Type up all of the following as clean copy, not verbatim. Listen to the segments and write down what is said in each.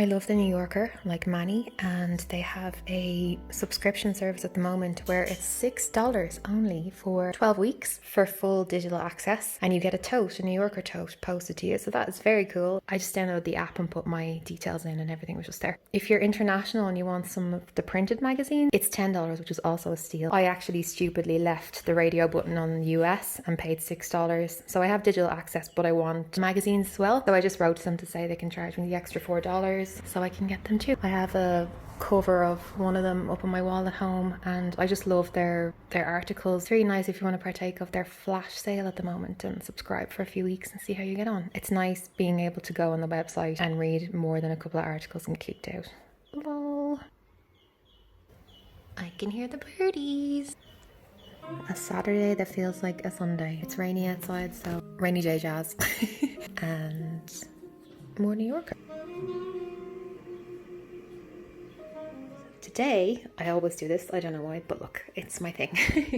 I love the New Yorker, like Manny, and they have a subscription service at the moment where it's $6 only for 12 weeks for full digital access, and you get a tote, a New Yorker tote, posted to you. So that is very cool. I just downloaded the app and put my details in and everything was just there. If you're international and you want some of the printed magazines, it's $10, which is also a steal. I actually stupidly left the radio button on US and paid $6. So I have digital access, but I want magazines as well. So I just wrote to them to say they can charge me the extra $4 so I can get them too. I have a cover of one of them up on my wall at home, and I just love their articles. It's really nice if you want to partake of their flash sale at the moment and subscribe for a few weeks and see how you get on. It's nice being able to go on the website and read more than a couple of articles and get kicked out. Lol. I can hear the birdies. A Saturday that feels like a Sunday. It's rainy outside, so rainy day jazz. And more New Yorker. Today, I always do this, I don't know why, but look, it's my thing.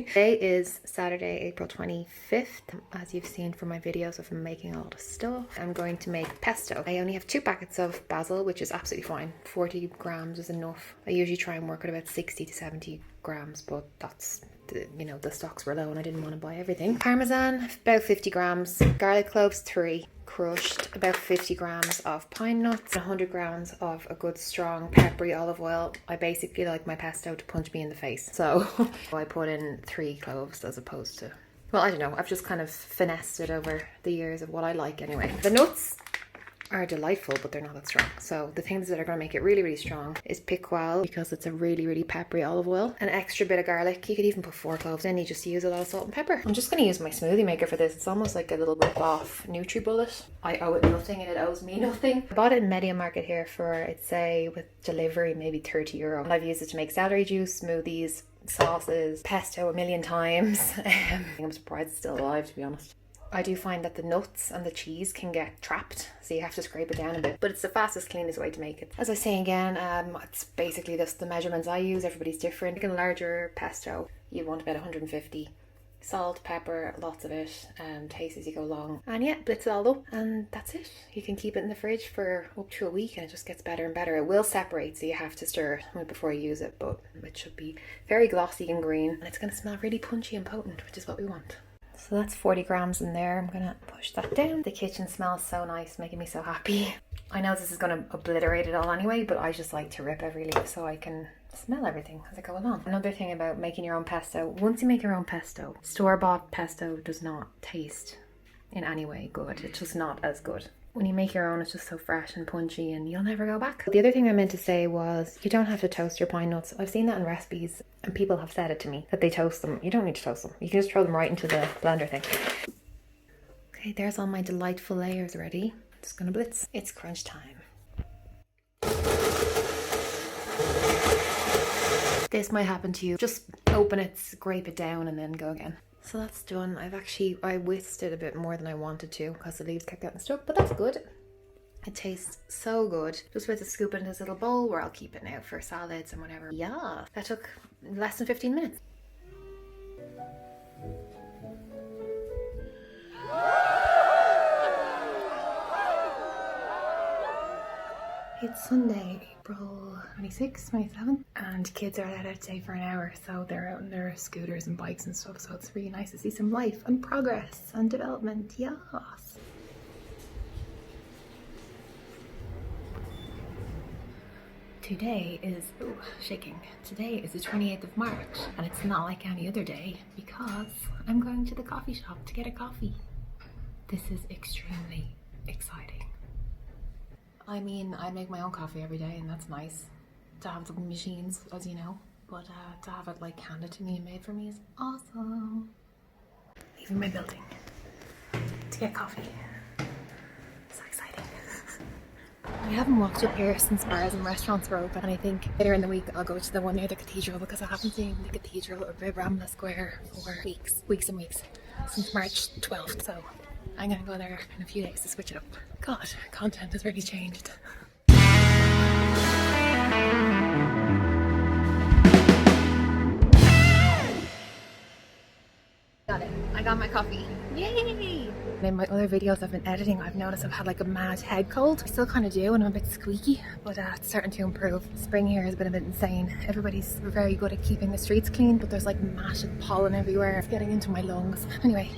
Today is Saturday, April 25th. As you've seen from my videos of making a lot of stuff, I'm going to make pesto. I only have 2 packets of basil, which is absolutely fine. 40 grams is enough. I usually try and work at about 60 to 70 grams, but that's, you know, the stocks were low and I didn't want to buy everything. Parmesan, about 50 grams. Garlic cloves, 3. Crushed, about 50 grams of pine nuts, 100 grams of a good strong peppery olive oil. I basically like my pesto to punch me in the face, so I put in 3 cloves as opposed to, well, I don't know, I've just kind of finessed it over the years of what I like anyway. The nuts are delightful, but they're not that strong. So the things that are going to make it really, really strong is piqual, because it's a really, really peppery olive oil. An extra bit of garlic. You could even put 4 cloves in. You just use a lot of salt and pepper. I'm just going to use my smoothie maker for this. It's almost like a little rip off NutriBullet. I owe it nothing and it owes me nothing. I bought it in Media Market here for, I'd say, with delivery, maybe €30. And I've used it to make celery juice, smoothies, sauces, pesto a million times. I'm surprised it's still alive, to be honest. I do find that the nuts and the cheese can get trapped, so you have to scrape it down a bit, but it's the fastest, cleanest way to make it. As I was saying again, it's basically just the measurements I use. Everybody's different. Like a larger pesto, you want about 150. Salt, pepper, lots of it, taste as you go along. And yeah, blitz it all up and that's it. You can keep it in the fridge for up to a week and it just gets better and better. It will separate, so you have to stir it before you use it, but it should be very glossy and green, and it's going to smell really punchy and potent, which is what we want. So that's 40 grams in there. I'm gonna push that down. The kitchen smells so nice, making me so happy. I know this is gonna obliterate it all anyway, but I just like to rip every leaf so I can smell everything as I go along. Another thing about making your own pesto, once you make your own pesto, store-bought pesto does not taste in any way good. It's just not as good. When you make your own, it's just so fresh and punchy and you'll never go back. The other thing I meant to say was you don't have to toast your pine nuts. I've seen that in recipes and people have said it to me that they toast them. You don't need to toast them. You can just throw them right into the blender thing. Okay, there's all my delightful layers ready. Just gonna blitz. It's crunch time. This might happen to you. Just open it, scrape it down and then go again. So that's done. I whisked it a bit more than I wanted to because the leaves kept getting stuck, but that's good. It tastes so good. Just with to scoop it in this little bowl where I'll keep it now for salads and whatever. Yeah, that took less than 15 minutes. It's Sunday, April 26th, 27th, and kids are allowed out today for an hour, so they're out on their scooters and bikes and stuff, so it's really nice to see some life and progress and development, yes. Today is, shaking. Today is the 28th of March, and it's not like any other day because I'm going to the coffee shop to get a coffee. This is extremely exciting. I mean, I make my own coffee every day and that's nice to have the machines, as you know, but to have it like handed to me and made for me is awesome. Leaving my building to get coffee. So exciting. I haven't walked up here since bars and restaurants were open, and I think later in the week I'll go to the one near the cathedral because I haven't seen the cathedral or Ramla Square for weeks and weeks, since March 12th, so I'm gonna go there in a few days to switch it up. God, content has really changed. Got it. I got my coffee. Yay! In my other videos I've been editing, I've noticed I've had like a mad head cold. I still kind of do, and I'm a bit squeaky, but it's starting to improve. Spring here has been a bit insane. Everybody's very good at keeping the streets clean, but there's like massive pollen everywhere. It's getting into my lungs. Anyway,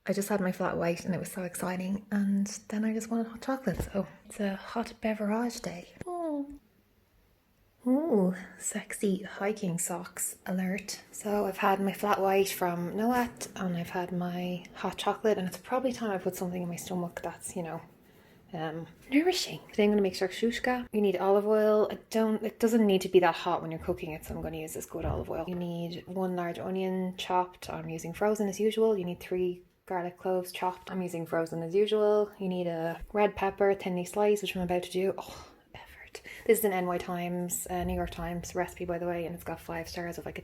I just had my flat white and it was so exciting, and then I just wanted hot chocolate, so it's a hot beverage day. Oh. Ooh, sexy hiking socks alert. So I've had my flat white from NOAT and I've had my hot chocolate, and it's probably time I put something in my stomach that's, you know, nourishing. Today I'm going to make SHAKSHUKA. You need olive oil. It doesn't need to be that hot when you're cooking it, so I'm going to use this good olive oil. You need 1 large onion chopped. I'm using frozen as usual. You need 3 garlic cloves chopped. I'm using frozen as usual. You need a red pepper, thinly sliced, which I'm about to do. Oh, this is an New York Times recipe, by the way, and it's got 5 stars of like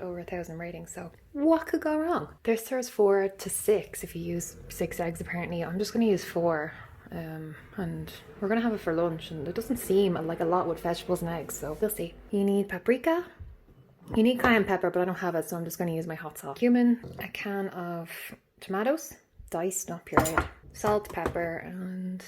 over 1,000 ratings. So what could go wrong? There's serves 4 to 6 if you use 6 eggs. Apparently, I'm just going to use 4, and we're going to have it for lunch. And it doesn't seem like a lot with vegetables and eggs, so we'll see. You need paprika. You need cayenne pepper, but I don't have it, so I'm just going to use my hot sauce. Cumin, a can of tomatoes, diced, not pureed, salt, pepper, and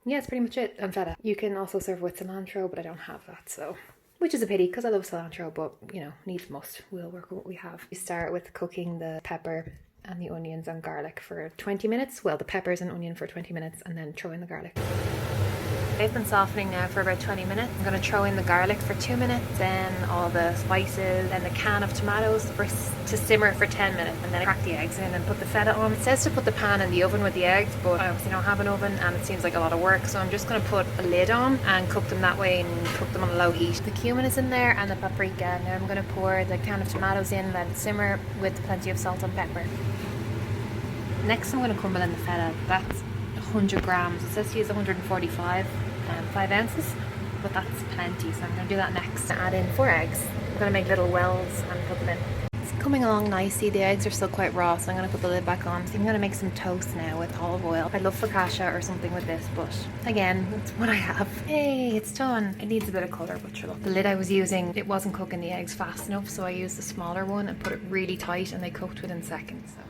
yeah, that's pretty much it. And feta. You can also serve with cilantro, but I don't have that, so, which is a pity because I love cilantro, but you know, needs must. We'll work with what we have. We start with cooking the pepper and the onions and garlic for 20 minutes. Well, the peppers and onion for 20 minutes, and then throw in the garlic. They've been softening now for about 20 minutes. I'm going to throw in the garlic for 2 minutes, then all the spices, then the can of tomatoes to simmer for 10 minutes, and then crack the eggs in and put the feta on. It says to put the pan in the oven with the eggs, but I obviously don't have an oven and it seems like a lot of work, so I'm just going to put a lid on and cook them that way and cook them on a low heat. The cumin is in there and the paprika. Now I'm going to pour the can of tomatoes in, let it simmer with plenty of salt and pepper. Next I'm going to crumble in the feta. That's 100 grams. It says to use 145. 5 ounces, but that's plenty, so I'm going to do that next. Add in 4 eggs. I'm going to make little wells and put them in. It's coming along nicely. The eggs are still quite raw, so I'm going to put the lid back on. So I'm going to make some toast now with olive oil. I'd love focaccia or something with this, but again, it's what I have. Hey, it's done. It needs a bit of colour, but sure, look. The lid I was using, it wasn't cooking the eggs fast enough, so I used the smaller one and put it really tight, and they cooked within seconds. So